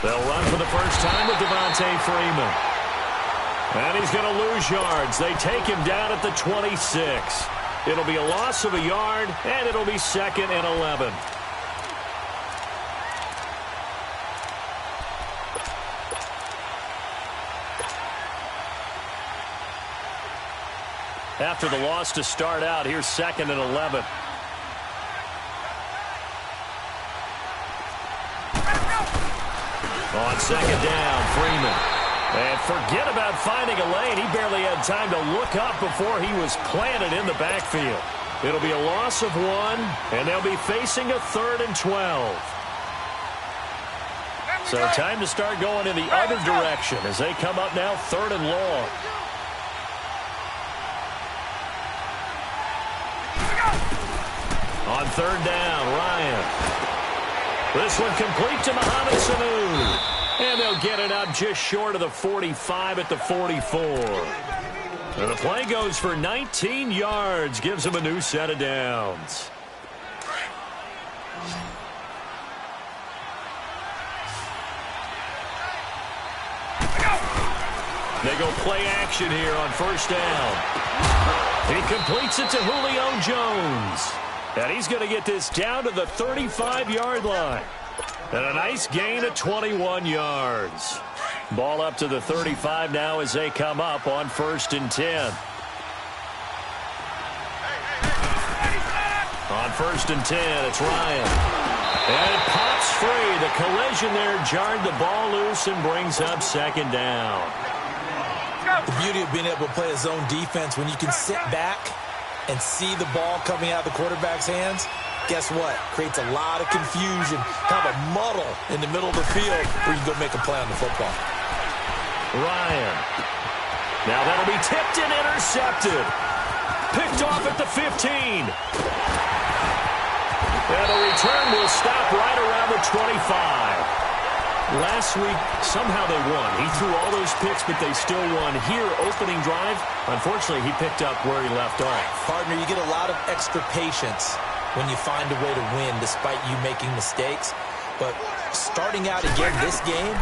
They'll run for the first time with Devontae Freeman. And he's going to lose yards. They take him down at the 26. It'll be a loss of a yard, and it'll be 2nd and 11. After the loss to start out, here's 2nd and 11. On 2nd down, Freeman. And forget about finding a lane. He barely had time to look up before he was planted in the backfield. It'll be a loss of 1, and they'll be facing a 3rd and 12. So time to start going in the other direction as they come up now 3rd and long. On 3rd down, Ryan. This one complete to Mohamed Sanu. And they'll get it up just short of the 45 at the 44. And the play goes for 19 yards, gives them a new set of downs. They go play action here on 1st down. He completes it to Julio Jones. And he's going to get this down to the 35-yard line. And a nice gain of 21 yards. Ball up to the 35 now as they come up on 1st and 10. On 1st and 10, it's Ryan. And it pops free. The collision there jarred the ball loose and brings up 2nd down. The beauty of being able to play a zone defense when you can sit back and see the ball coming out of the quarterback's hands, guess what? Creates a lot of confusion, kind of a muddle in the middle of the field where you can go make a play on the football. Ryan. Now that'll be tipped and intercepted. Picked off at the 15. And the return will stop right around the 25. Last week, somehow they won. He threw all those picks, but they still won. Here, opening drive, unfortunately, he picked up where he left off. Partner, you get a lot of extra patience when you find a way to win despite you making mistakes. But starting out again this game,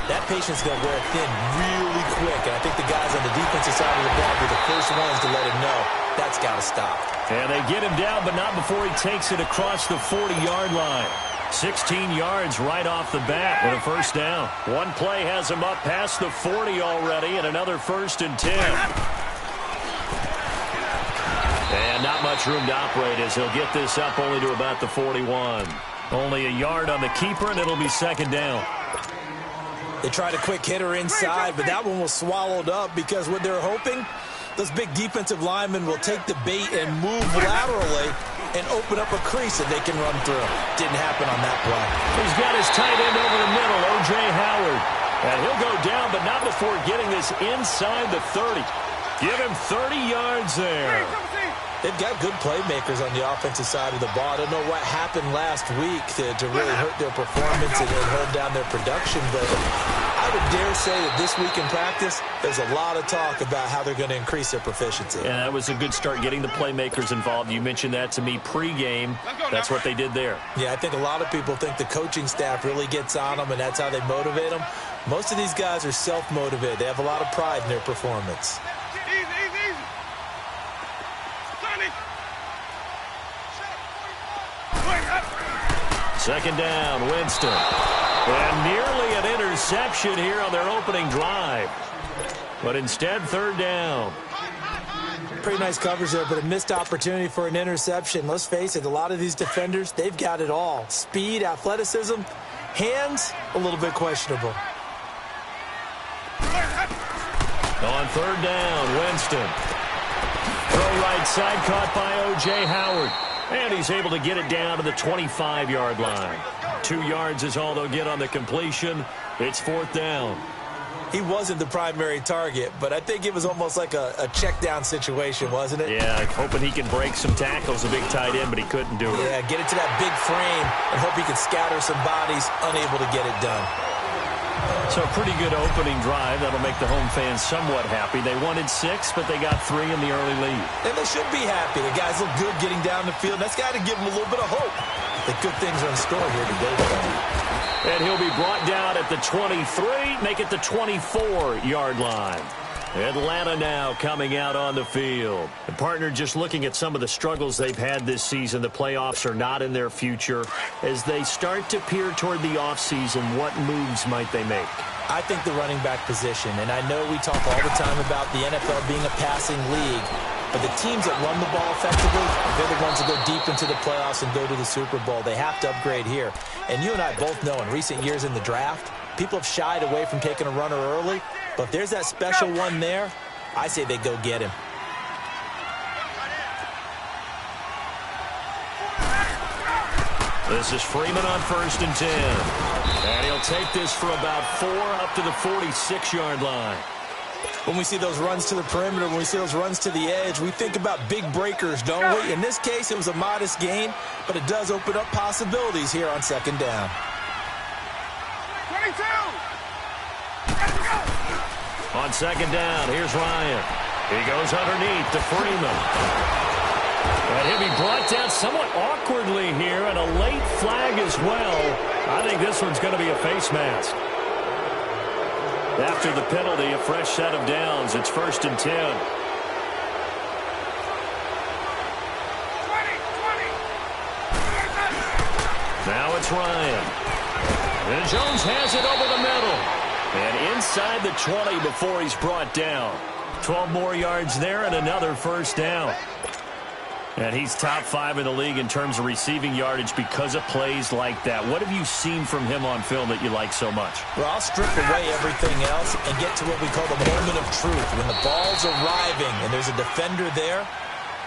that patience is going to wear thin really quick. And I think the guys on the defensive side of the ball were the first ones to let him know that's got to stop. And they get him down, but not before he takes it across the 40-yard line. 16 yards right off the bat with a 1st down. One play has him up past the 40 already, and another 1st and 10. And not much room to operate as he'll get this up only to about the 41. Only a yard on the keeper, and it'll be 2nd down. They tried a quick hitter inside, but that one was swallowed up because what they're hoping, those big defensive linemen will take the bait and move laterally and open up a crease that they can run through. Didn't happen on that play. He's got his tight end over the middle, O.J. Howard. And he'll go down, but not before getting this inside the 30. Give him 30 yards there. They've got good playmakers on the offensive side of the ball. I don't know what happened last week to really hurt their performance and hold down their production, but I would dare say that this week in practice, there's a lot of talk about how they're going to increase their proficiency. Yeah, that was a good start, getting the playmakers involved. You mentioned that to me pregame. That's what they did there. Yeah, I think a lot of people think the coaching staff really gets on them, and that's how they motivate them. Most of these guys are self-motivated. They have a lot of pride in their performance. Second down, Winston. And nearly an interception here on their opening drive. But instead, 3rd down. Pretty nice coverage there, but a missed opportunity for an interception. Let's face it, a lot of these defenders, they've got it all. Speed, athleticism, hands, a little bit questionable. On 3rd down, Winston. Throw right side, caught by O.J. Howard. And he's able to get it down to the 25-yard line. 2 yards is all they'll get on the completion. It's 4th down. He wasn't the primary target, but I think it was almost like a check-down situation, wasn't it? Yeah, hoping he can break some tackles, a big tight end, but he couldn't do it. Yeah, get it to that big frame and hope he can scatter some bodies, unable to get it done. So a pretty good opening drive. That'll make the home fans somewhat happy. They wanted 6, but they got 3 in the early lead. And they should be happy. The guys look good getting down the field. That's got to give them a little bit of hope. The good things are in store here today. And he'll be brought down at the 23, make it the 24-yard line. Atlanta now coming out on the field. And partner, just looking at some of the struggles they've had this season, the playoffs are not in their future. As they start to peer toward the offseason, what moves might they make? I think the running back position, and I know we talk all the time about the NFL being a passing league, but the teams that run the ball effectively, they're the ones that go deep into the playoffs and go to the Super Bowl. They have to upgrade here. And you and I both know in recent years in the draft, people have shied away from taking a runner early, but if there's that special one there, I say they go get him. This is Freeman on 1st and 10. And he'll take this for about 4 up to the 46-yard line. When we see those runs to the perimeter, when we see those runs to the edge, we think about big breakers, don't we? In this case, it was a modest gain, but it does open up possibilities here on 2nd down. 22! On 2nd down, here's Ryan. He goes underneath to Freeman. And he'll be brought down somewhat awkwardly here, and a late flag as well. I think this one's going to be a face mask. After the penalty, a fresh set of downs. It's 1st and 10. 20. Now it's Ryan. And Jones has it over the middle. And inside the 20 before he's brought down. 12 more yards there and another 1st down. And he's top 5 in the league in terms of receiving yardage because of plays like that. What have you seen from him on film that you like so much? Well, I'll strip away everything else and get to what we call the moment of truth. When the ball's arriving and there's a defender there,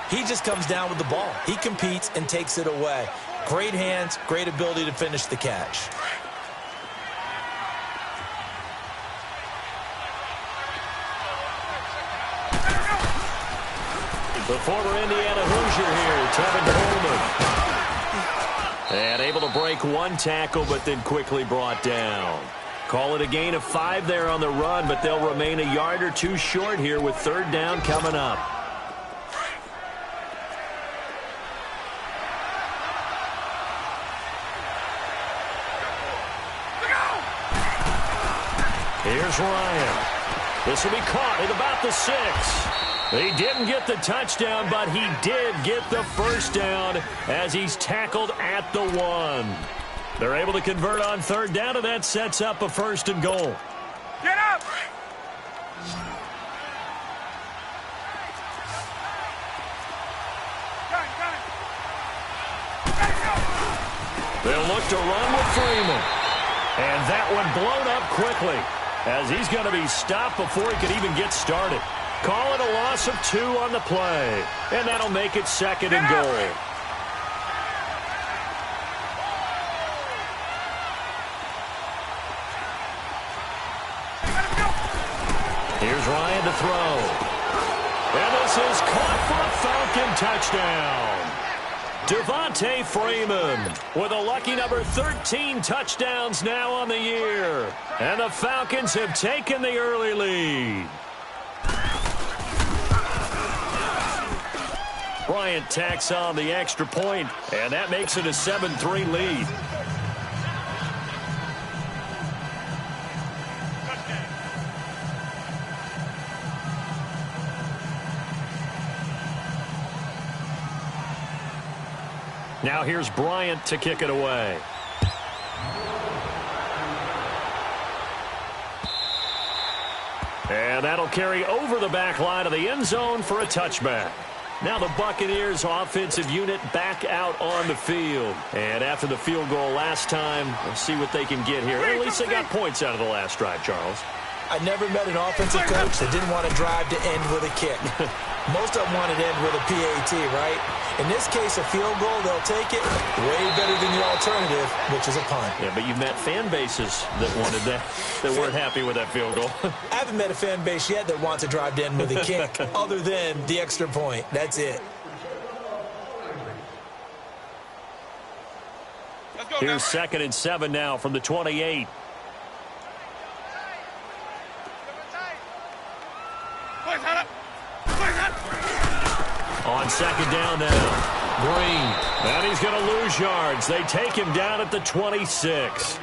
he just comes down with the ball. He competes and takes it away. Great hands, great ability to finish the catch. The former Indiana Hoosier here, Tevin Coleman. And able to break one tackle, but then quickly brought down. Call it a gain of 5 there on the run, but they'll remain a yard or 2 short here with 3rd down coming up. Here's Ryan. This will be caught at about the 6. He didn't get the touchdown, but he did get the 1st down as he's tackled at the 1. They're able to convert on 3rd down, and that sets up a 1st and goal. Get up! They'll look to run with Freeman. And that one blown up quickly as he's going to be stopped before he could even get started. Call it a loss of 2 on the play. And that'll make it 2nd and goal. Here's Ryan to throw. And this is caught for a Falcon touchdown. Devontae Freeman with a lucky number 13 touchdowns now on the year. And the Falcons have taken the early lead. Bryant tacks on the extra point, and that makes it a 7-3 lead. Now here's Bryant to kick it away. And that'll carry over the back line of the end zone for a touchback. Now the Buccaneers offensive unit back out on the field. And after the field goal last time, we'll see what they can get here. At least they got points out of the last drive, Charles. I never met an offensive coach that didn't want to drive to end with a kick. Most of them wanted to end with a PAT, right? In this case, a field goal, they'll take it way better than the alternative, which is a punt. Yeah, but you've met fan bases that wanted that, that weren't happy with that field goal. I haven't met a fan base yet that wants to drive to end with a kick, other than the extra point. That's it. Here's 2nd and 7 now from the 28. On 2nd down now, Green. And he's going to lose yards. They take him down at the 26.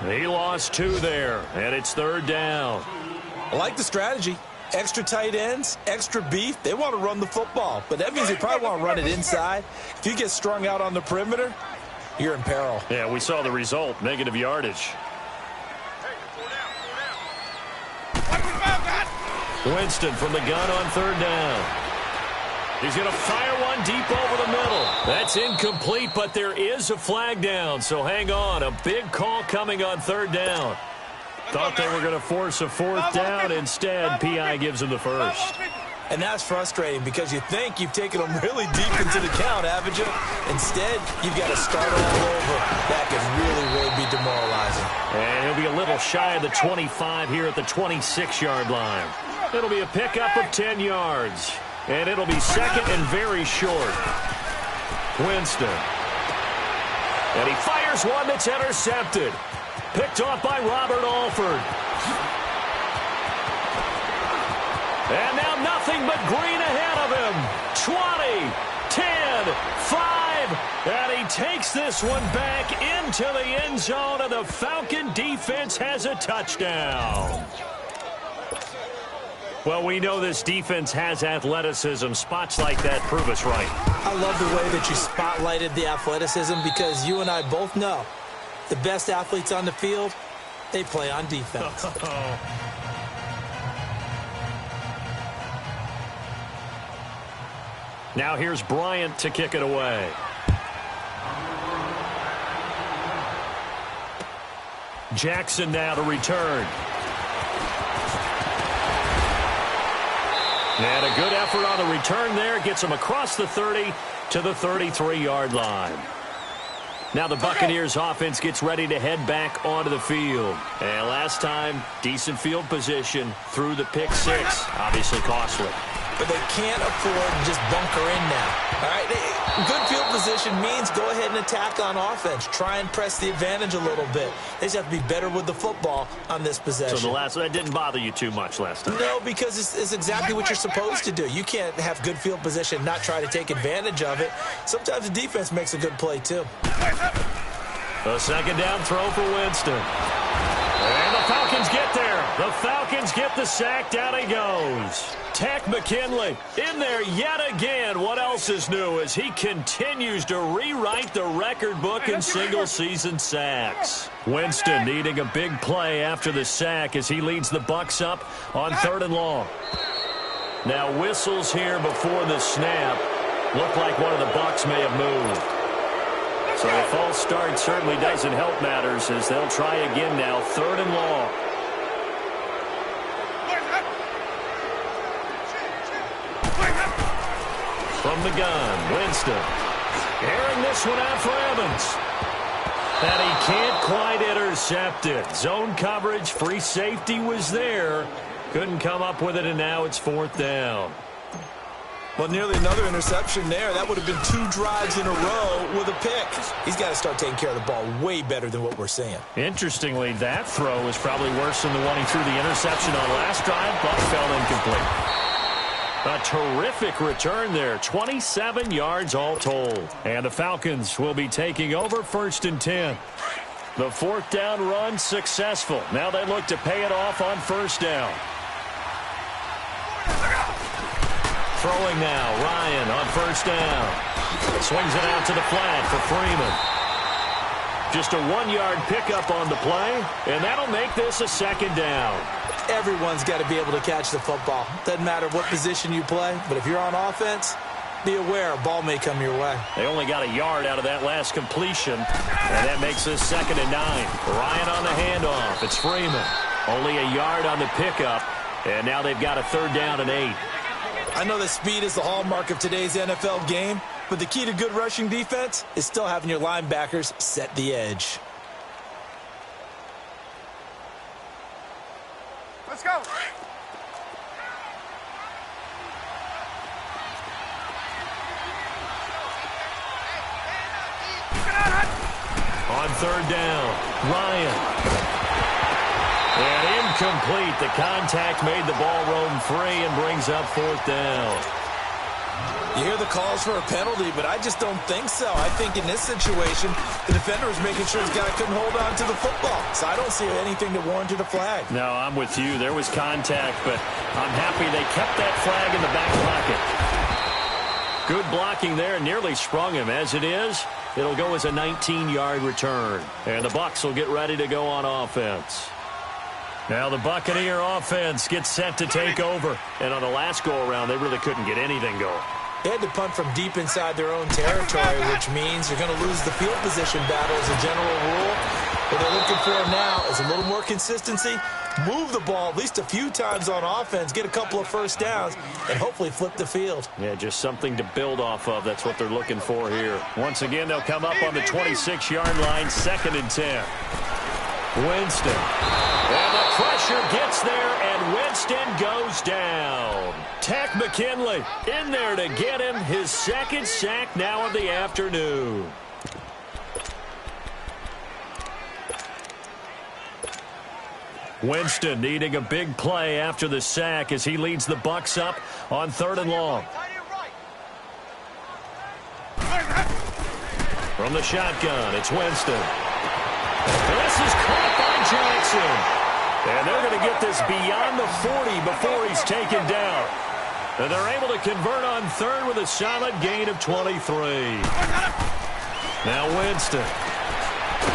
He lost 2 there, and it's 3rd down. I like the strategy. Extra tight ends, extra beef. They want to run the football, but that means they probably want to run it inside. If you get strung out on the perimeter, you're in peril. Yeah, we saw the result, negative yardage. Winston from the gun on 3rd down. He's going to fire one deep over the middle. That's incomplete, but there is a flag down, so hang on. A big call coming on 3rd down. Thought they were going to force a 4th down. Instead, P.I. gives them the first. And that's frustrating because you think you've taken them really deep into the count, haven't you? Instead, you've got to start all over. That could really, really be demoralizing. And he'll be a little shy of the 25 here at the 26-yard line. It'll be a pickup of 10 yards. And it'll be 2nd and very short. Winston. And he fires one that's intercepted. Picked off by Robert Alford. And now nothing but green ahead of him. 20, 10, 5. And he takes this one back into the end zone, and the Falcon defense has a touchdown. Well, we know this defense has athleticism. Spots like that prove us right. I love the way that you spotlighted the athleticism because you and I both know the best athletes on the field, they play on defense. Now here's Bryant to kick it away. Jackson now to return. And a good effort on the return there. Gets him across the 30 to the 33-yard line. Now the Buccaneers offense gets ready to head back onto the field. And last time, decent field position through the pick 6. Obviously costly. But they can't afford to just bunker in now. All right, good field position means go ahead and attack on offense. Try and press the advantage a little bit. They just have to be better with the football on this possession. So that didn't bother you too much last time? No, because it's exactly what you're supposed to do. You can't have good field position and not try to take advantage of it. Sometimes the defense makes a good play, too. A 2nd down throw for Winston. And the Falcons get there. The Falcons get the sack. Down he goes. Tech McKinley in there yet again. What else is new as he continues to rewrite the record book in single-season sacks. Winston needing a big play after the sack as he leads the Bucs up on 3rd and long. Now whistles here before the snap. Looked like one of the Bucs may have moved. So a false start certainly doesn't help matters as they'll try again now. 3rd and long. From the gun, Winston. Airing this one out for Evans. And he can't quite intercept it. Zone coverage, free safety was there. Couldn't come up with it, and now it's 4th down. Well, nearly another interception there. That would have been 2 drives in a row with a pick. He's got to start taking care of the ball way better than what we're seeing. Interestingly, that throw is probably worse than the one he threw the interception on last drive, but fell incomplete. A terrific return there. 27 yards all told. And the Falcons will be taking over 1st and 10. The 4th down run successful. Now they look to pay it off on 1st down. Throwing now, Ryan on 1st down. Swings it out to the flat for Freeman. Just a 1-yard pickup on the play, and that'll make this a 2nd down. Everyone's got to be able to catch the football. Doesn't matter what position you play, but if you're on offense, be aware a ball may come your way. They only got a yard out of that last completion, and that makes this 2nd and 9. Ryan on the handoff. It's Freeman. Only a yard on the pickup, and now they've got a 3rd down and 8. I know that speed is the hallmark of today's NFL game, but the key to good rushing defense is still having your linebackers set the edge. Let's go. On 3rd down, Ryan. And incomplete. The contact made the ball roam free and brings up 4th down. You hear the calls for a penalty, but I just don't think so. I think in this situation, the defender was making sure his guy couldn't hold on to the football. So I don't see anything that warranted a flag. No, I'm with you. There was contact, but I'm happy they kept that flag in the back pocket. Good blocking there. Nearly sprung him. As it is, it'll go as a 19-yard return. And the Bucs will get ready to go on offense. Now the Buccaneer offense gets set to take over. And on the last go-around, they really couldn't get anything going. They had to punt from deep inside their own territory, which means you're going to lose the field position battle as a general rule. What they're looking for now is a little more consistency, move the ball at least a few times on offense, get a couple of first downs, and hopefully flip the field. Yeah, just something to build off of. That's what they're looking for here. Once again, they'll come up on the 26-yard line, 2nd and 10. Winston. And the pressure gets there, and Winston goes down. Tech McKinley in there to get him his 2nd sack now of the afternoon. Winston needing a big play after the sack as he leads the Bucs up on 3rd and long. From the shotgun, it's Winston. This is caught by Jackson. And they're going to get this beyond the 40 before he's taken down. And they're able to convert on 3rd with a solid gain of 23. Now Winston.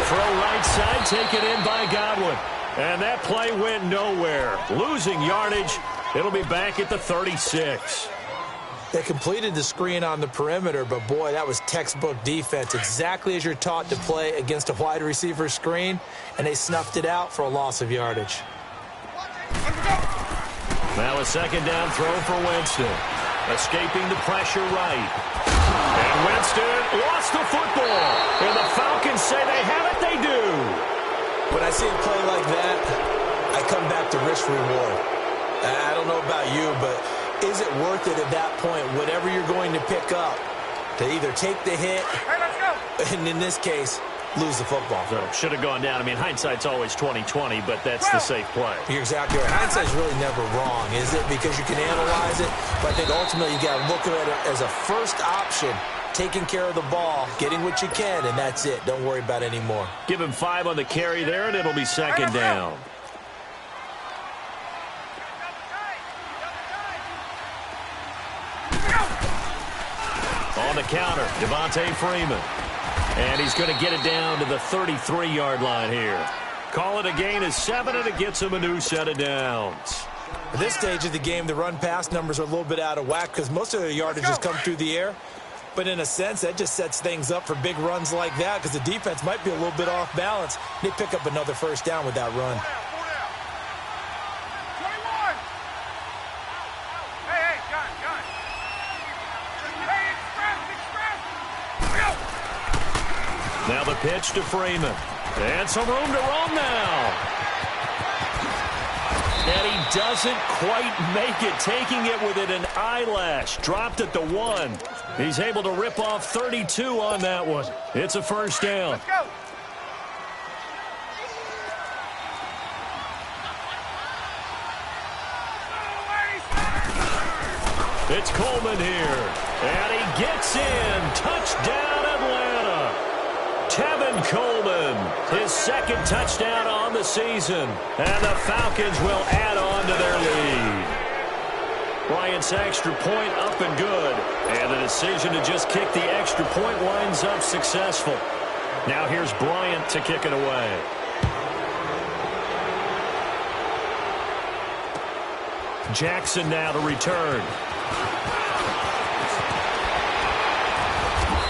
Throw right side, taken in by Godwin. And that play went nowhere. Losing yardage. It'll be back at the 36. They completed the screen on the perimeter, but boy, that was textbook defense. Exactly as you're taught to play against a wide receiver screen, and they snuffed it out for a loss of yardage. Now a 2nd down throw for Winston. Escaping the pressure right. And Winston lost the football. And the Falcons say they have it, they do. When I see a play like that, I come back to risk reward. I don't know about you, but is it worth it at that point, whatever you're going to pick up, to either take the hit, and in this case, lose the football? So should have gone down. I mean, hindsight's always 20/20, but that's the safe play. You're exactly right. Hindsight's really never wrong, is it? Because you can analyze it, but I think ultimately you got to look at it as a first option, taking care of the ball, getting what you can, and that's it. Don't worry about any more. Give him 5 on the carry there, and it'll be 2nd down. On the counter, Devontae Freeman. And he's going to get it down to the 33-yard line here. Call it a gain of 7, and it gets him a new set of downs. At this stage of the game, the run-pass numbers are a little bit out of whack because most of the yardage has come through the air. But in a sense, that just sets things up for big runs like that because the defense might be a little bit off balance. They pick up another first down with that run. Now the pitch to Freeman. And some room to roam now. And he doesn't quite make it, taking it within an eyelash. Dropped at the 1. He's able to rip off 32 on that one. It's a first down. Let's go. It's Coleman here. And he gets in. Touchdown, Atlanta. Tevin Coleman, his 2nd touchdown on the season. And the Falcons will add on to their lead. Bryant's extra point up and good. And the decision to just kick the extra point winds up successful. Now here's Bryant to kick it away. Jackson now to return.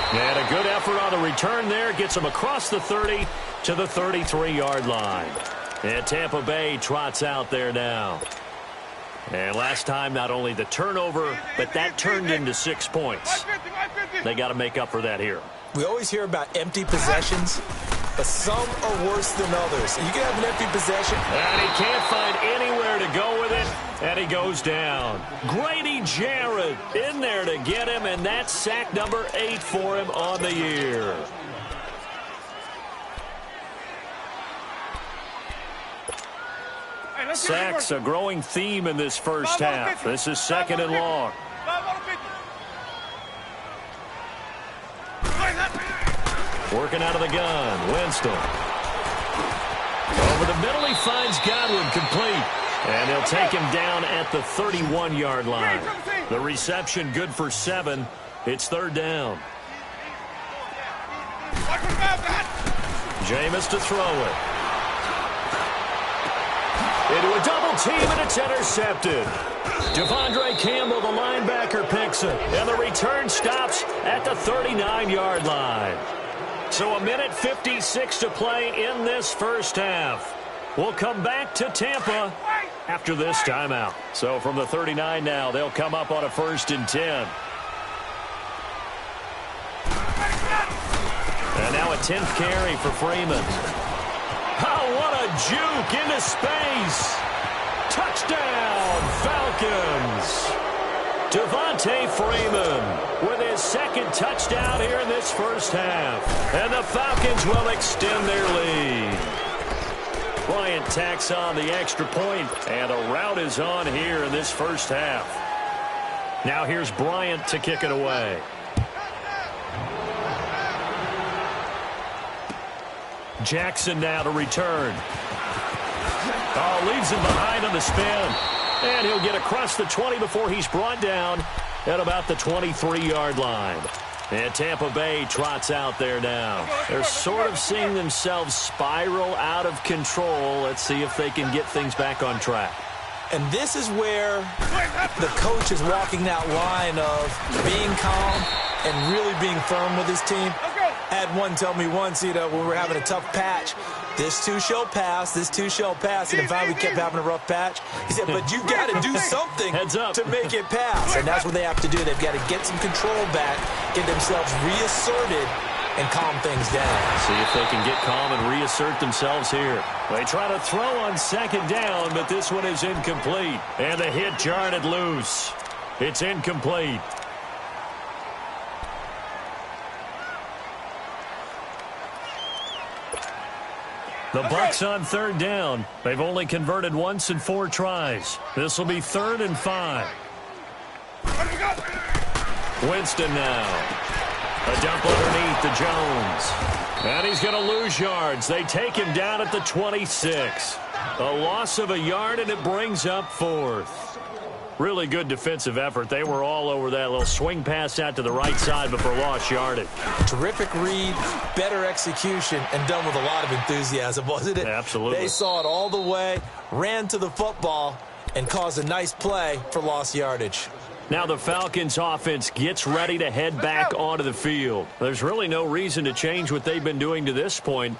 And a good effort on the return there. Gets him across the 30 to the 33-yard line. And Tampa Bay trots out there now. And last time, not only the turnover, but that turned into 6 points. They got to make up for that here. We always hear about empty possessions, but some are worse than others. You can have an empty possession. And he can't find anywhere to go with it, and he goes down. Grady Jarrett in there to get him, and that's sack number 8 for him on the year. Sacks a growing theme in this first half. This is 2nd and long. Working out of the gun, Winston. Over the middle, he finds Godwin, complete. And they'll take him down at the 31-yard line. The reception good for 7. It's third down. Jameis to throw it. Into a double team, and it's intercepted. Devondre Campbell, the linebacker, picks it. And the return stops at the 39-yard line. So a minute 56 to play in this first half. We'll come back to Tampa after this timeout. So from the 39 now, they'll come up on a 1st and 10. And now a 10th carry for Freeman. Oh, what a juke into space. Touchdown, Falcons. Devontae Freeman with his 2nd touchdown here in this first half. And the Falcons will extend their lead. Bryant tacks on the extra point, and a rout is on here in this first half. Now here's Bryant to kick it away. Jackson now to return. Oh, leaves him behind on the spin. And he'll get across the 20 before he's brought down at about the 23-yard line. And Tampa Bay trots out there now. They're sort of seeing themselves spiral out of control. Let's see if they can get things back on track. And this is where the coach is walking that line of being calm and really being firm with his team. I had one tell me once, when we were having a tough patch, this too shall pass, this too shall pass. And finally we kept having a rough patch. He said, but you got to do something to make it pass. And that's what they have to do. They've got to get some control back, get themselves reasserted, and calm things down. See if they can get calm and reassert themselves here. They try to throw on 2nd down, but this one is incomplete. And the hit jarred it loose. It's incomplete. The Bucs on 3rd down. They've only converted once in 4 tries. This will be 3rd and 5. Winston now. A dump underneath to Jones. And he's going to lose yards. They take him down at the 26. A loss of a yard, and it brings up 4th. Really good defensive effort. They were all over that little swing pass out to the right side before lost yardage. Terrific read, better execution, and done with a lot of enthusiasm, wasn't it? Absolutely. They saw it all the way, ran to the football, and caused a nice play for lost yardage. Now the Falcons offense gets ready to head back onto the field. There's really no reason to change what they've been doing to this point.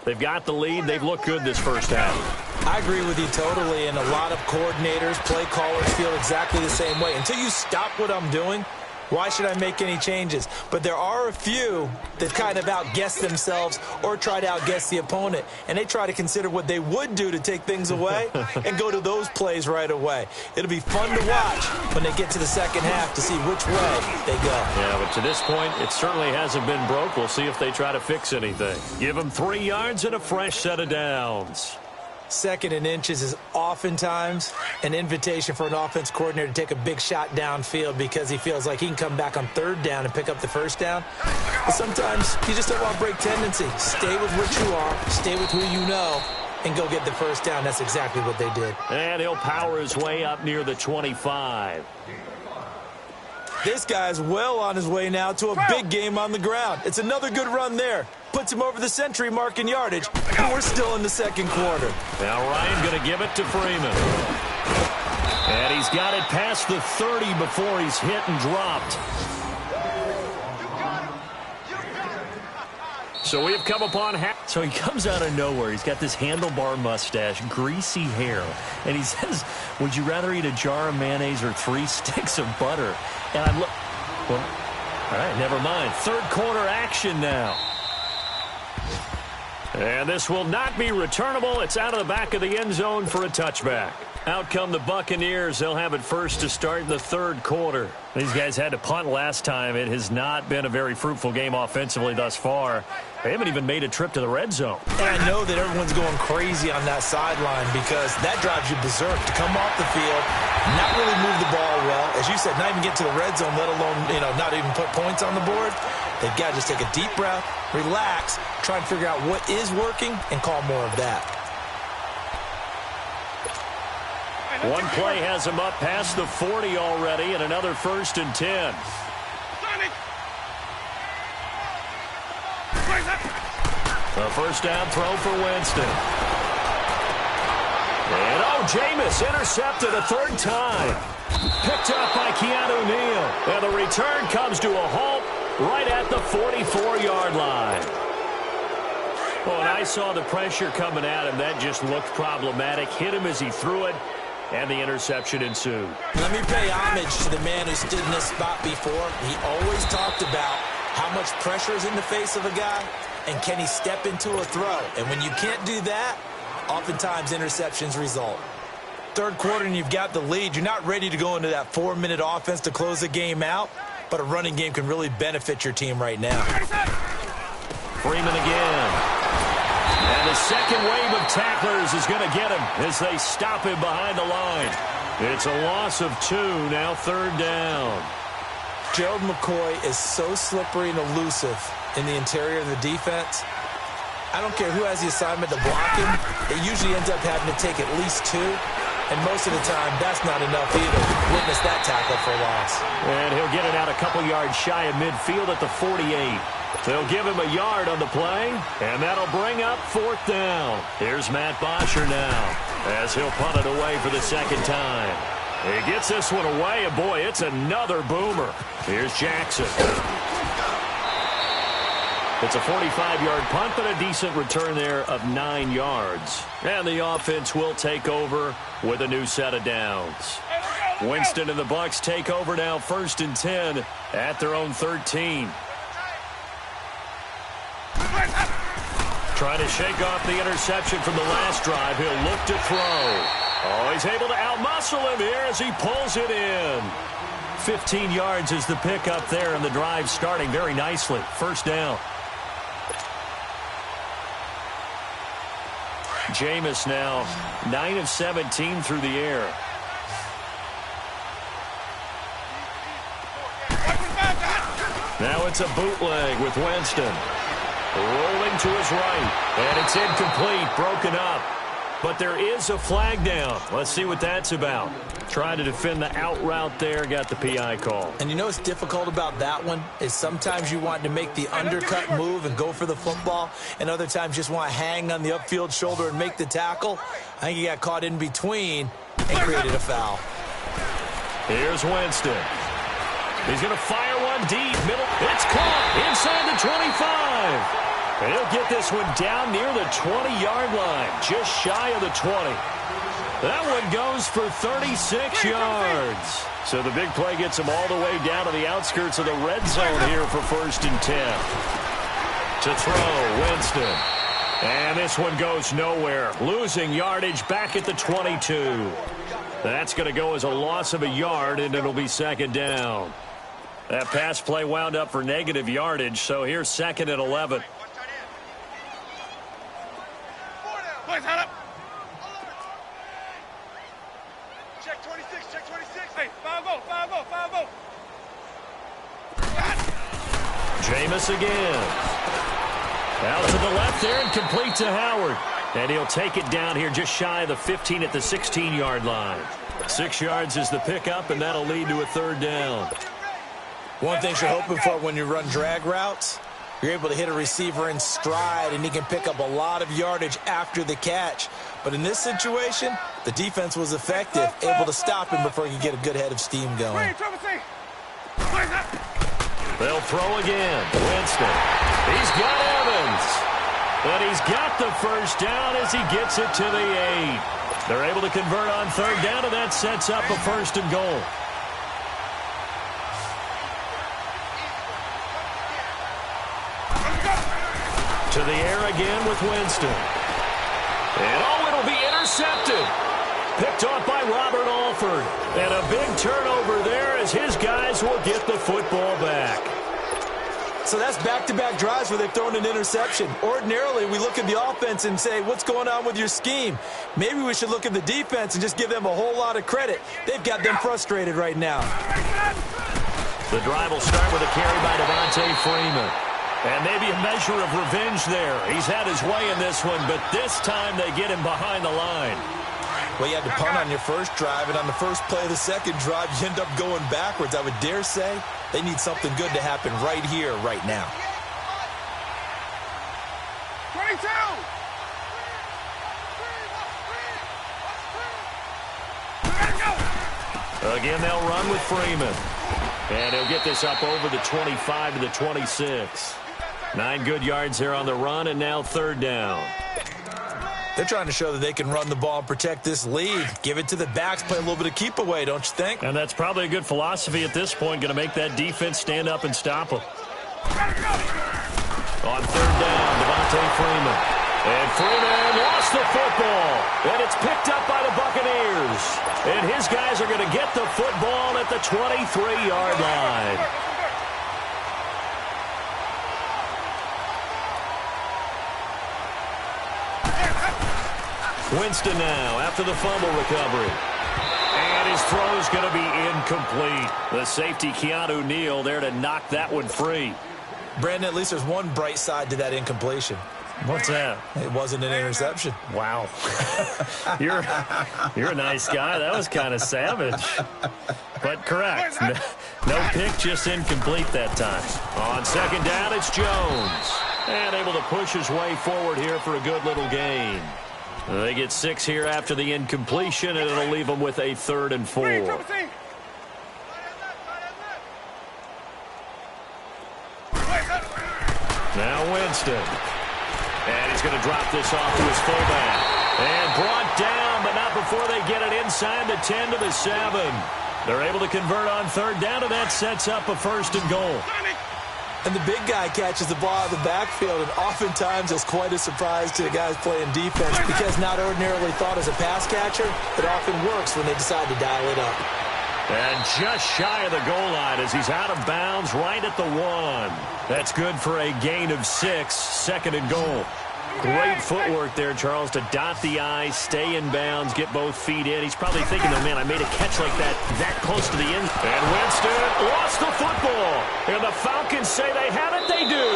They've got the lead. They've looked good this first half. I agree with you totally, and a lot of coordinators, play callers feel exactly the same way. Until you stop what I'm doing, why should I make any changes? But there are a few that kind of outguess themselves or try to outguess the opponent, and they try to consider what they would do to take things away and go to those plays right away. It'll be fun to watch when they get to the second half to see which way they go. Yeah, but to this point, it certainly hasn't been broke. We'll see if they try to fix anything. Give them 3 yards and a fresh set of downs. 2nd and inches is oftentimes an invitation for an offense coordinator to take a big shot downfield because he feels like he can come back on 3rd down and pick up the 1st down. But sometimes you just don't want break tendency. Stay with what you are, stay with who you know, and go get the 1st down. That's exactly what they did. And he'll power his way up near the 25. This guy's well on his way now to a big game on the ground. It's another good run there. Puts him over the century mark in yardage, and we're still in the 2nd quarter. Now Ryan going to give it to Freeman. And he's got it past the 30 before he's hit and dropped. So we have come upon half. So he comes out of nowhere. He's got this handlebar mustache, greasy hair. And he says, would you rather eat a jar of mayonnaise or 3 sticks of butter? And I look, well, all right, never mind. 3rd quarter action now. And this will not be returnable. It's out of the back of the end zone for a touchback. Out come the Buccaneers. They'll have it first to start the 3rd quarter. These guys had to punt last time. It has not been a very fruitful game offensively thus far. They haven't even made a trip to the red zone. And I know that everyone's going crazy on that sideline because that drives you berserk to come off the field, not really move the ball well, as you said, not even get to the red zone, let alone, not even put points on the board. They've got to just take a deep breath, relax, try and figure out what is working, and call more of that. One play has him up past the 40 already, and another 1st and 10. The first down throw for Winston. And Jameis intercepted a 3rd time. Picked up by Keanu Neal. And the return comes to a halt right at the 44-yard line. Well, and I saw the pressure coming at him. That just looked problematic. Hit him as he threw it, and the interception ensued. Let me pay homage to the man who stood in this spot before. He always talked about how much pressure is in the face of a guy, and can he step into a throw? And when you can't do that, oftentimes interceptions result. 3rd quarter and you've got the lead. You're not ready to go into that 4-minute offense to close the game out, but a running game can really benefit your team right now. Freeman again. And the second wave of tacklers is going to get him as they stop him behind the line. It's a loss of 2, now 3rd down. Gerald McCoy is so slippery and elusive in the interior of the defense. I don't care who has the assignment to block him. It usually ends up having to take at least 2. And most of the time, that's not enough either. Witness that tackle for a loss. And he'll get it out a couple yards shy of midfield at the 48. They'll give him a yard on the play, and that'll bring up 4th down. Here's Matt Bosher now, as he'll punt it away for the 2nd time. He gets this one away, and boy, it's another boomer. Here's Jackson. It's a 45-yard punt, but a decent return there of 9 yards. And the offense will take over with a new set of downs. Winston and the Bucs take over now, 1st and 10 at their own 13. Trying to shake off the interception from the last drive. He'll look to throw. Oh, he's able to outmuscle him here as he pulls it in. 15 yards is the pickup there, and the drive starting very nicely. 1st down. Jameis now 9 of 17 through the air. Now it's a bootleg with Winston. Rolling to his right. And it's incomplete, broken up. But there is a flag down. Let's see what that's about. Trying to defend the out route there, got the PI call. And you know what's difficult about that one is sometimes you want to make the undercut move and go for the football, and other times just want to hang on the upfield shoulder and make the tackle. I think he got caught in between and created a foul. Here's Winston. He's going to fire one deep. Middle. It's caught inside the 25. And he'll get this one down near the 20-yard line, just shy of the 20. That one goes for 36 yards. So the big play gets him all the way down to the outskirts of the red zone here for 1st and 10. To throw, Winston. And this one goes nowhere. Losing yardage back at the 22. That's going to go as a loss of a yard, and it'll be 2nd down. That pass play wound up for negative yardage, so here's 2nd and 11. Boys, head up. Check 26, check 26. Hey, 5-0, 5-0, 5-0. Jameis again. Out to the left there and complete to Howard. And he'll take it down here just shy of the 15 at the 16-yard line. 6 yards is the pickup, and that'll lead to a 3rd down. One thing you're hoping for when you run drag routes, you're able to hit a receiver in stride, and he can pick up a lot of yardage after the catch. But in this situation, the defense was effective, able to stop him before he could get a good head of steam going. They'll throw again. Winston. He's got Evans. But he's got the 1st down as he gets it to the 8. They're able to convert on 3rd down, and that sets up a 1st and goal. To the air again with Winston. And it'll be intercepted. Picked off by Robert Alford. And a big turnover there as his guys will get the football back. So that's back-to-back drives where they've thrown an interception. Ordinarily, we look at the offense and say, what's going on with your scheme? Maybe we should look at the defense and just give them a whole lot of credit. They've got them frustrated right now. The drive will start with a carry by Devontae Freeman. And maybe a measure of revenge there. He's had his way in this one, but this time they get him behind the line. Well, you had to punt on your first drive, and on the first play of the second drive, you end up going backwards. I would dare say they need something good to happen right here, right now. 22! Again, they'll run with Freeman. And he'll get this up over the 25 to the 26. 9 good yards there on the run, and now third down. They're trying to show that they can run the ball and protect this lead. Give it to the backs, play a little bit of keep away, don't you think? And that's probably a good philosophy at this point, going to make that defense stand up and stop them. On third down, Devontae Freeman. And Freeman lost the football. And it's picked up by the Buccaneers. And his guys are going to get the football at the 23-yard line. Winston now after the fumble recovery. And his throw is going to be incomplete. The safety, Keanu Neal, there to knock that one free. Brandon, at least there's one bright side to that incompletion. What's that? It wasn't an interception. Wow. You're a nice guy. That was kind of savage. But correct. No pick, just incomplete that time. On second down, it's Jones. And able to push his way forward here for a good little gain. They get 6 here after the incompletion, and it'll leave them with a 3rd and 4. Now Winston. And he's going to drop this off to his fullback. And brought down, but not before they get it inside the 10 to the 7. They're able to convert on third down, and that sets up a 1st and goal. And the big guy catches the ball out of the backfield, and oftentimes it's quite a surprise to the guys playing defense because not ordinarily thought as a pass catcher, it often works when they decide to dial it up. And just shy of the goal line as he's out of bounds right at the 1. That's good for a gain of 6, 2nd and goal. Great footwork there, Charles, to dot the I, stay in bounds, get both feet in. He's probably thinking, oh, man, I made a catch like that close to the end. And Winston lost the football. And the Falcons say they have it. They do.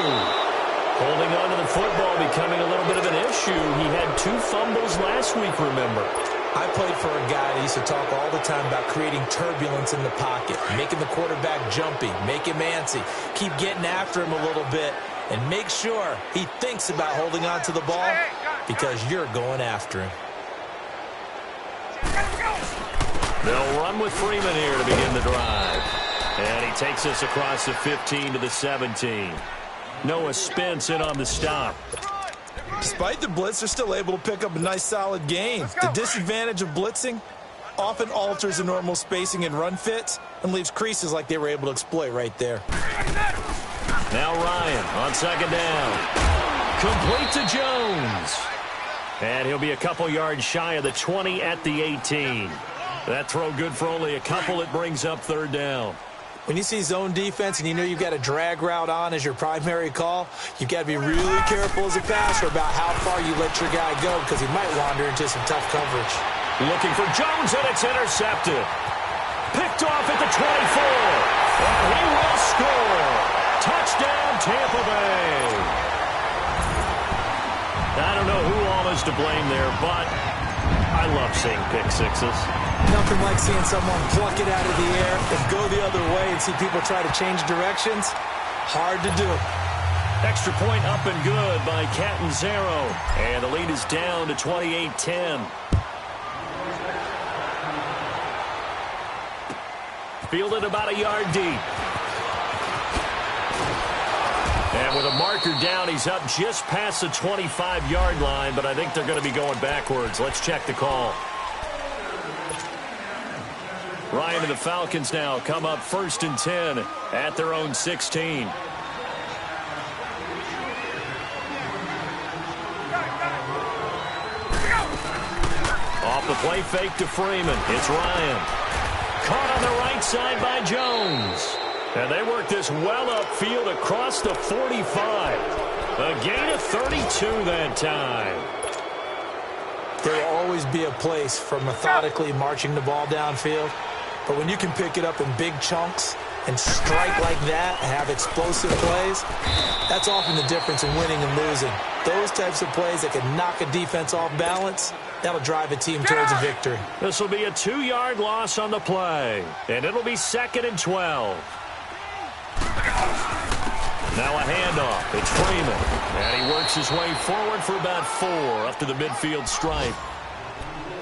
Holding on to the football becoming a little bit of an issue. He had 2 fumbles last week, remember. I played for a guy that used to talk all the time about creating turbulence in the pocket, making the quarterback jumpy, make him antsy, keep getting after him a little bit, and make sure he thinks about holding on to the ball because you're going after him. They'll run with Freeman here to begin the drive. And he takes us across the 15 to the 17. Noah Spence in on the stop. Despite the blitz, they're still able to pick up a nice, solid gain. The disadvantage of blitzing often alters the normal spacing and run fits and leaves creases like they were able to exploit right there. Now Ryan on second down. Complete to Jones. And he'll be a couple yards shy of the 20 at the 18. That throw good for only a couple. It brings up third down. When you see zone defense and you know you've got a drag route on as your primary call, you've got to be really careful as a passer about how far you let your guy go because he might wander into some tough coverage. Looking for Jones, and it's intercepted. Picked off at the 24. And he will score. Touchdown, Tampa Bay. I don't know who all is to blame there, but I love seeing pick sixes. Nothing like seeing someone pluck it out of the air and go the other way and see people try to change directions. Hard to do. Extra point up and good by Catanzaro. And the lead is down to 28-10. Fielded about a yard deep. And with a marker down, he's up just past the 25-yard line, but I think they're going to be going backwards. Let's check the call. Ryan and the Falcons now come up 1st and 10 at their own 16. Off the play fake to Freeman. It's Ryan. Caught on the right side by Jones. And they work this well upfield across the 45. A gain of 32 that time. There will always be a place for methodically marching the ball downfield. But when you can pick it up in big chunks and strike like that, have explosive plays, that's often the difference in winning and losing. Those types of plays that can knock a defense off balance, that'll drive a team towards a victory. This will be a 2-yard loss on the play, and it'll be 2nd and 12. Now a handoff. It's Freeman, and he works his way forward for about 4 up to the midfield stripe.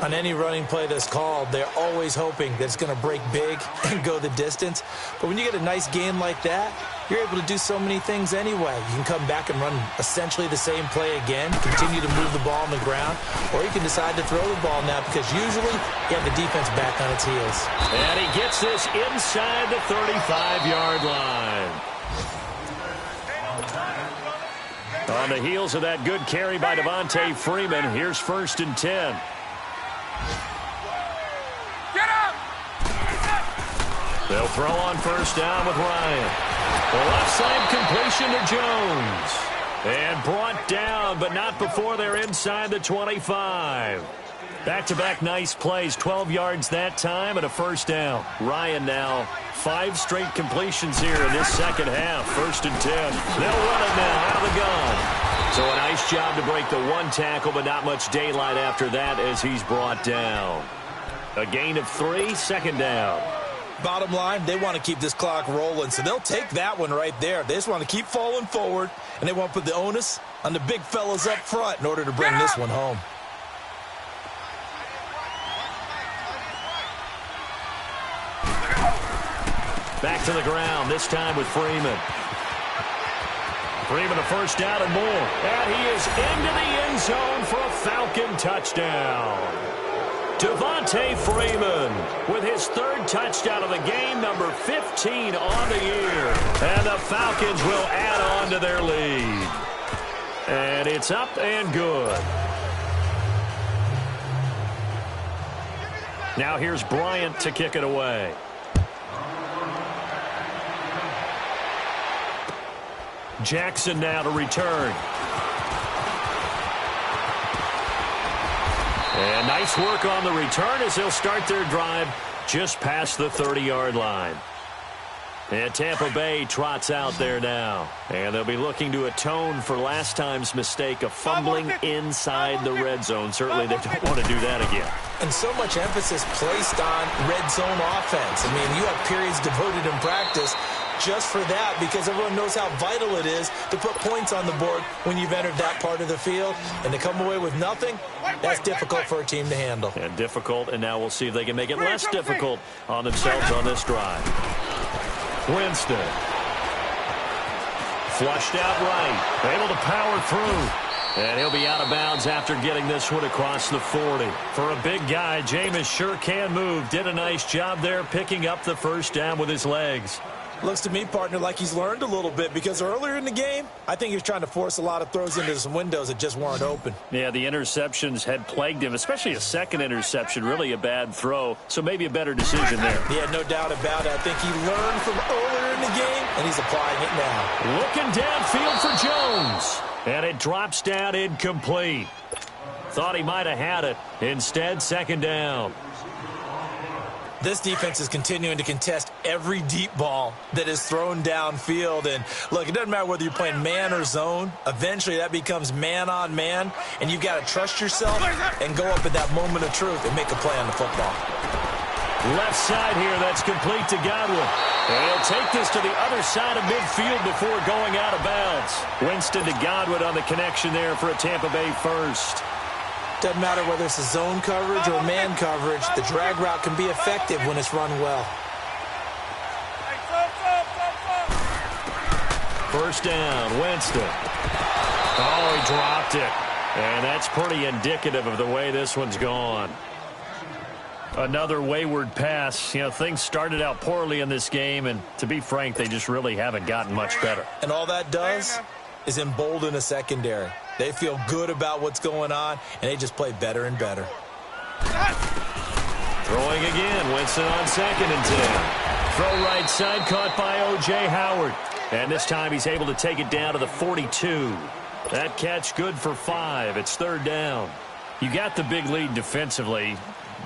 On any running play that's called, they're always hoping that it's going to break big and go the distance. But when you get a nice gain like that, you're able to do so many things anyway. You can come back and run essentially the same play again, continue to move the ball on the ground, or you can decide to throw the ball now because usually you have the defense back on its heels. And he gets this inside the 35-yard line. On the heels of that good carry by Devontae Freeman, here's 1st and 10. They'll throw on 1st down with Ryan. The left side completion to Jones. And brought down, but not before they're inside the 25. Back-to-back nice plays, 12 yards that time and a 1st down. Ryan now 5 straight completions here in this second half. 1st and 10. They'll run it now out of the gun. So a nice job to break the 1 tackle, but not much daylight after that as he's brought down. A gain of 3, 2nd down. Bottom line, they want to keep this clock rolling, so they'll take that one right there. They just want to keep falling forward, and they want to put the onus on the big fellas up front in order to bring this one home. Back to the ground, this time with Freeman. Freeman a 1st down and more. And he is into the end zone for a Falcon touchdown. Devontae Freeman with his 3rd touchdown of the game, number 15 on the year. And the Falcons will add on to their lead. And it's up and good. Now here's Bryant to kick it away. Jackson now to return. And nice work on the return as they'll start their drive just past the 30-yard line. And Tampa Bay trots out there now. And they'll be looking to atone for last time's mistake of fumbling inside the red zone. Certainly they don't want to do that again. And so much emphasis placed on red zone offense. I mean, you have periods devoted in practice just for that because everyone knows how vital it is to put points on the board when you've entered that part of the field. And to come away with nothing, that's difficult for a team to handle. And difficult, and now we'll see if they can make it less difficult on themselves on this drive. Winston. Flushed out right. Able to power through. And he'll be out of bounds after getting this one across the 40. For a big guy, Jameis sure can move. Did a nice job there picking up the 1st down with his legs. Looks to me, partner, like he's learned a little bit because earlier in the game, I think he was trying to force a lot of throws into some windows that just weren't open. Yeah, the interceptions had plagued him, especially a 2nd interception, really a bad throw, so maybe a better decision there. Yeah, no doubt about it. I think he learned from earlier in the game, and he's applying it now. Looking downfield for Jones, and it drops down incomplete. Thought he might have had it. Instead, 2nd down. This defense is continuing to contest every deep ball that is thrown downfield. And, look, it doesn't matter whether you're playing man or zone. Eventually, that becomes man-on-man, and you've got to trust yourself and go up at that moment of truth and make a play on the football. Left side here, that's complete to Godwin. And he'll take this to the other side of midfield before going out of bounds. Winston to Godwin on the connection there for a Tampa Bay 1st. Doesn't matter whether it's a zone coverage or man coverage, the drag route can be effective when it's run well. 1st down, Winston. Oh, he dropped it. And that's pretty indicative of the way this one's gone. Another wayward pass. You know, things started out poorly in this game, and to be frank, they just really haven't gotten much better. And all that does is embolden a secondary. They feel good about what's going on, and they just play better and better. Throwing again, Winston on 2nd and 10. Throw right side, caught by O.J. Howard. And this time he's able to take it down to the 42. That catch good for 5. It's third down. You got the big lead defensively.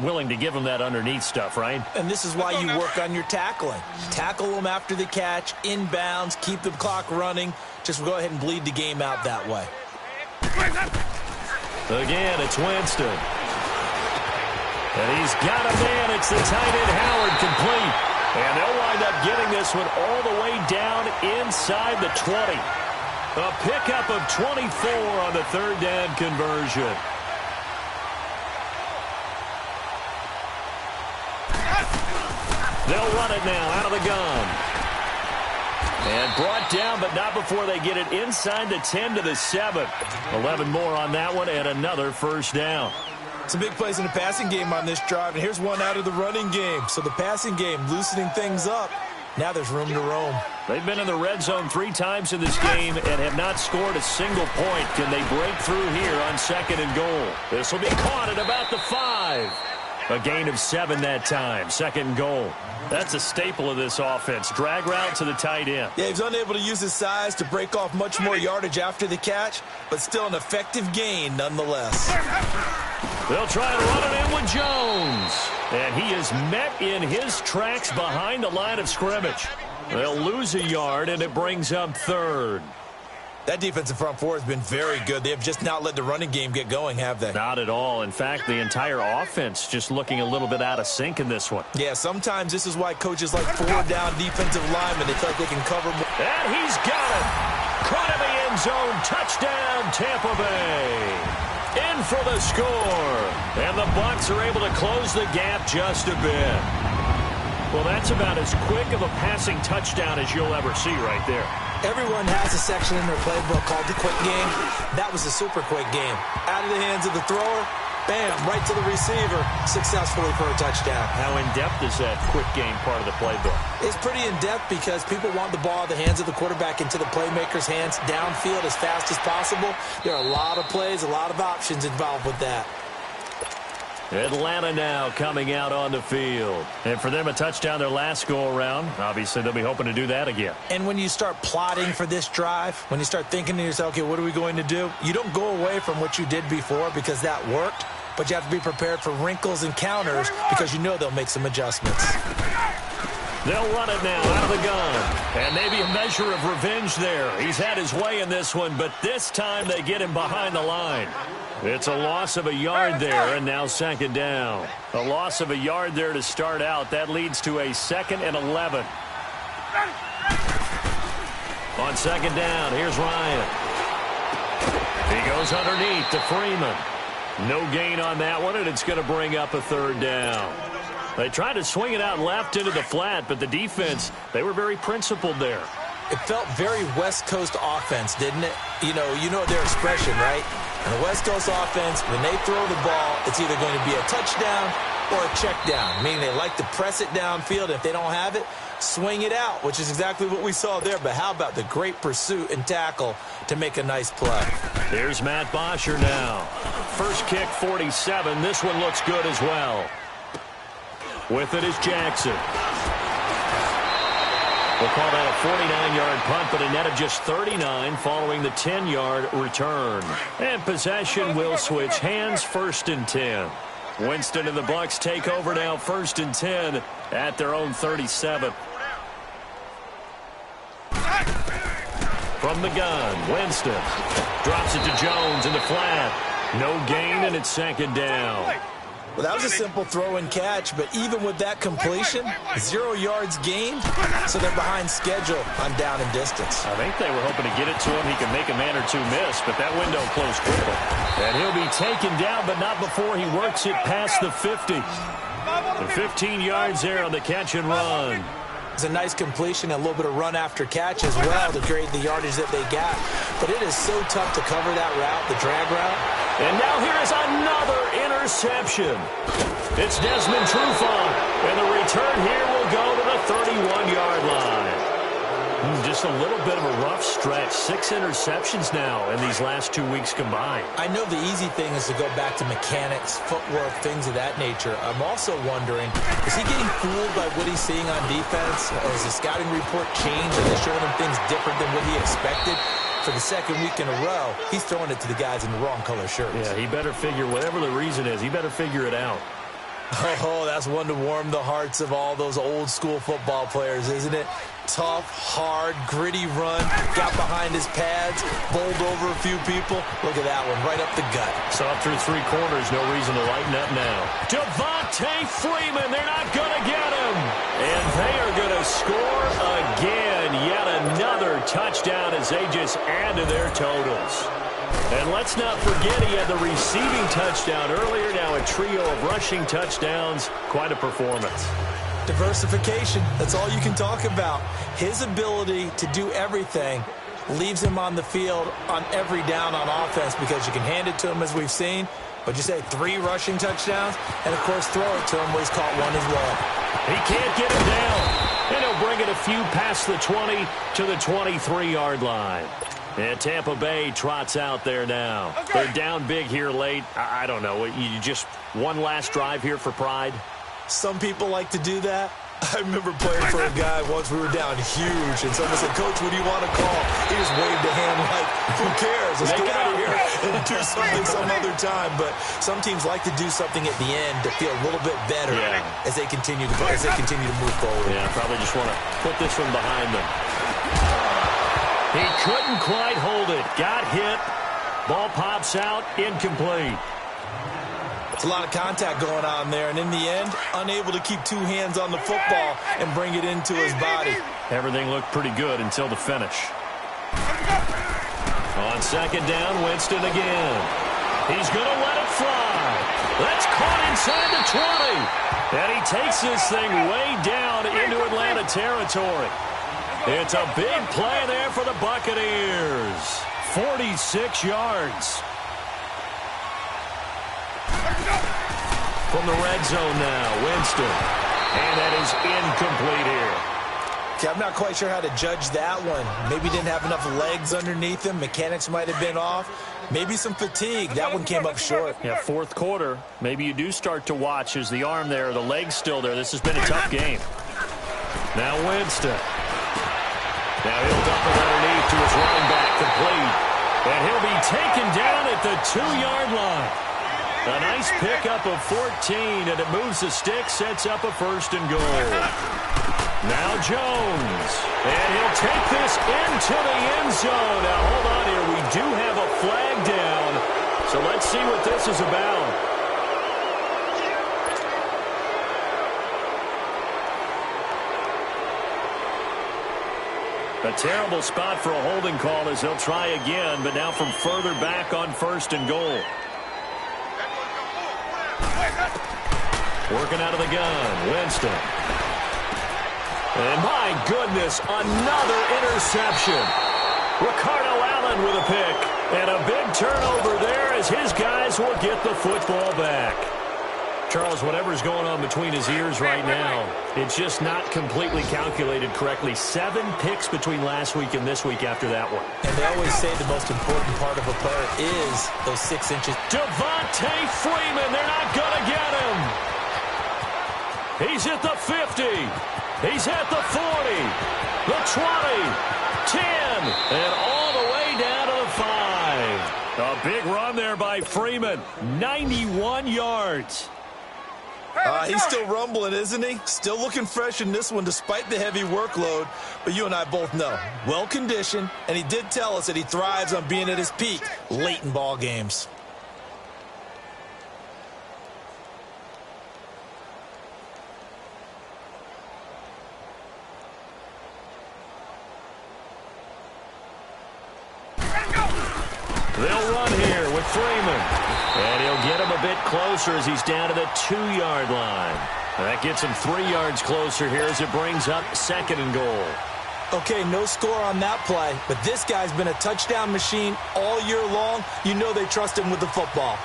Willing to give him that underneath stuff, right? And this is why you work on your tackling. Tackle them after the catch, inbounds, keep the clock running. Just go ahead and bleed the game out that way. Again, it's Winston. And he's got a man. It's the tight end, Howard, complete. And they'll wind up getting this one all the way down inside the 20. A pickup of 24 on the third down conversion. They'll run it now out of the gun. And brought down, but not before they get it inside the 10 to the 7. 11 more on that one and another first down. Some big plays in the passing game on this drive, and here's one out of the running game. So the passing game loosening things up. Now there's room to roam. They've been in the red zone 3 times in this game and have not scored a single point. Can they break through here on second and goal? This will be caught at about the 5. A gain of 7 that time. Second and goal. That's a staple of this offense. Drag route to the tight end. Yeah, he's unable to use his size to break off much more yardage after the catch, but still an effective gain nonetheless. They'll try to run it in with Jones. And he is met in his tracks behind the line of scrimmage. They'll lose a yard, and it brings up third. That defensive front four has been very good. They have just not let the running game get going, have they? Not at all. In fact, the entire offense just looking a little bit out of sync in this one. Yeah, sometimes this is why coaches like 4-down defensive linemen. They feel like they can cover more. And he's got it. Caught in the end zone. Touchdown, Tampa Bay. In for the score. And the Bucs are able to close the gap just a bit. Well, that's about as quick of a passing touchdown as you'll ever see right there. Everyone has a section in their playbook called the quick game. That was a super quick game. Out of the hands of the thrower, bam, right to the receiver, successfully for a touchdown. How in-depth is that quick game part of the playbook? It's pretty in-depth because people want the ball in the hands of the quarterback into the playmaker's hands downfield as fast as possible. There are a lot of plays, a lot of options involved with that. Atlanta now coming out on the field. And for them, a touchdown their last go-around. Obviously, they'll be hoping to do that again. And when you start plotting for this drive, when you start thinking to yourself, okay, what are we going to do? You don't go away from what you did before because that worked, but you have to be prepared for wrinkles and counters because you know they'll make some adjustments. They'll run it now out of the gun. And maybe a measure of revenge there. He's had his way in this one, but this time they get him behind the line. It's a loss of a yard there, and now second down. A loss of a yard there to start out. That leads to a 2nd and 11. On second down, here's Ryan. He goes underneath to Freeman. No gain on that one, and it's going to bring up a third down. They tried to swing it out left into the flat, but the defense, they were very principled there. It felt very West Coast offense, didn't it? You know their expression, right? And the West Coast offense, when they throw the ball, it's either going to be a touchdown or a check down, meaning they like to press it downfield. If they don't have it, swing it out, which is exactly what we saw there. But how about the great pursuit and tackle to make a nice play? Here's Matt Bosher now. First kick, 47. This one looks good as well. With it is Jackson. We'll call that a 49-yard punt, but a net of just 39 following the 10-yard return. And possession will switch hands, 1st and 10. Winston and the Bucs take over now, 1st and 10 at their own 37. From the gun, Winston drops it to Jones in the flat. No gain, and it's second down. Well, that was a simple throw and catch, but even with that completion, 0 yards gained, so they're behind schedule on down and distance. I think they were hoping to get it to him. He can make a man or two miss, but that window closed quickly. And he'll be taken down, but not before he works it past the 50. And 15 yards there on the catch and run. It's a nice completion, a little bit of run after catch as well to create the yardage that they got. But it is so tough to cover that route, the drag route. And now here is another interception. It's Desmond Trufant, and the return here will go to the 31-yard line. Just a little bit of a rough stretch. 6 interceptions now in these last 2 weeks combined. I know the easy thing is to go back to mechanics, footwork, things of that nature. I'm also wondering, is he getting fooled by what he's seeing on defense? Or has the scouting report changed? Are they showing him things different than what he expected? For the second week in a row, he's throwing it to the guys in the wrong color shirts. Yeah, he better figure, whatever the reason is, he better figure it out. Oh, that's one to warm the hearts of all those old-school football players, isn't it? Tough, hard, gritty run, got behind his pads, bowled over a few people. Look at that one, right up the gut. Saw through 3 corners, no reason to lighten up now. Devontae Freeman, they're not going to get him. And they are going to score again. Yet another touchdown as they just add to their totals. And let's not forget he had the receiving touchdown earlier. Now a trio of rushing touchdowns. Quite a performance. Diversification, that's all you can talk about. His ability to do everything leaves him on the field on every down on offense because you can hand it to him as we've seen. But you say 3 rushing touchdowns and, of course, throw it to him where he's caught one as well. He can't get him down. And he'll bring it a few past the 20 to the 23-yard line. And Tampa Bay trots out there now. Okay. They're down big here late. I don't know. You just one last drive here for pride? Some people like to do that. I remember playing for a guy once. We were down huge, and someone said, "Coach, what do you want to call?" He just waved a hand like, "Who cares? Let's get out of here and do something some other time." But some teams like to do something at the end to feel a little bit better as they continue to move forward. Yeah, probably just want to put this one behind them. He couldn't quite hold it. Got hit. Ball pops out. Incomplete. It's a lot of contact going on there, and in the end, unable to keep 2 hands on the football and bring it into his body. Everything looked pretty good until the finish. On second down, Winston again. He's going to let it fly. That's caught inside the 20. And he takes this thing way down into Atlanta territory. It's a big play there for the Buccaneers. 46 yards. From the red zone now, Winston. And that is incomplete here. Okay, I'm not quite sure how to judge that one. Maybe didn't have enough legs underneath him. Mechanics might have been off. Maybe some fatigue. That one came up short. Yeah, 4th quarter. Maybe you do start to watch as the arm there, the leg's still there. This has been a tough game. Now Winston. Now he'll dump it underneath to his running back, complete. And he'll be taken down at the 2-yard line. A nice pickup of 14, and it moves the stick, sets up a 1st and goal. Now Jones. And he'll take this into the end zone. Now hold on here. We do have a flag down. So let's see what this is about. A terrible spot for a holding call as they'll try again, but now from further back on 1st and goal. Working out of the gun, Winston. And my goodness, another interception. Ricardo Allen with a pick. And a big turnover there as his guys will get the football back. Charles, whatever's going on between his ears right now, it's just not completely calculated correctly. 7 picks between last week and this week after that one. And they always say the most important part of a player is those 6 inches. Devontae Freeman, they're not going to get him. He's at the 50. He's at the 40, the 20, 10, and all the way down to the 5. A big run there by Freeman, 91 yards. He's still rumbling, isn't he? Still looking fresh in this one despite the heavy workload. But you and I both know, well-conditioned, and he did tell us that he thrives on being at his peak late in ball games. They'll run here with Freeman. And he'll get him a bit closer as he's down to the 2-yard line. That gets him 3 yards closer here as it brings up 2nd and goal. Okay, no score on that play, but this guy's been a touchdown machine all year long. You know they trust him with the football.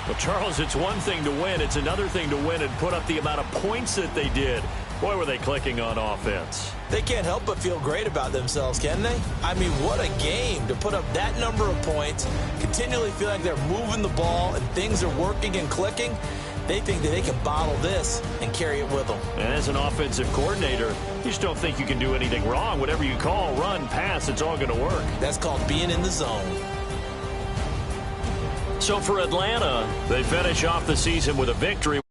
Well, Charles, it's one thing to win. It's another thing to win and put up the amount of points that they did. Boy, were they clicking on offense. They can't help but feel great about themselves, can they? I mean, what a game to put up that number of points, continually feel like they're moving the ball and things are working and clicking. They think that they can bottle this and carry it with them. And as an offensive coordinator, you just don't think you can do anything wrong. Whatever you call, run, pass, it's all going to work. That's called being in the zone. So for Atlanta, they finish off the season with a victory.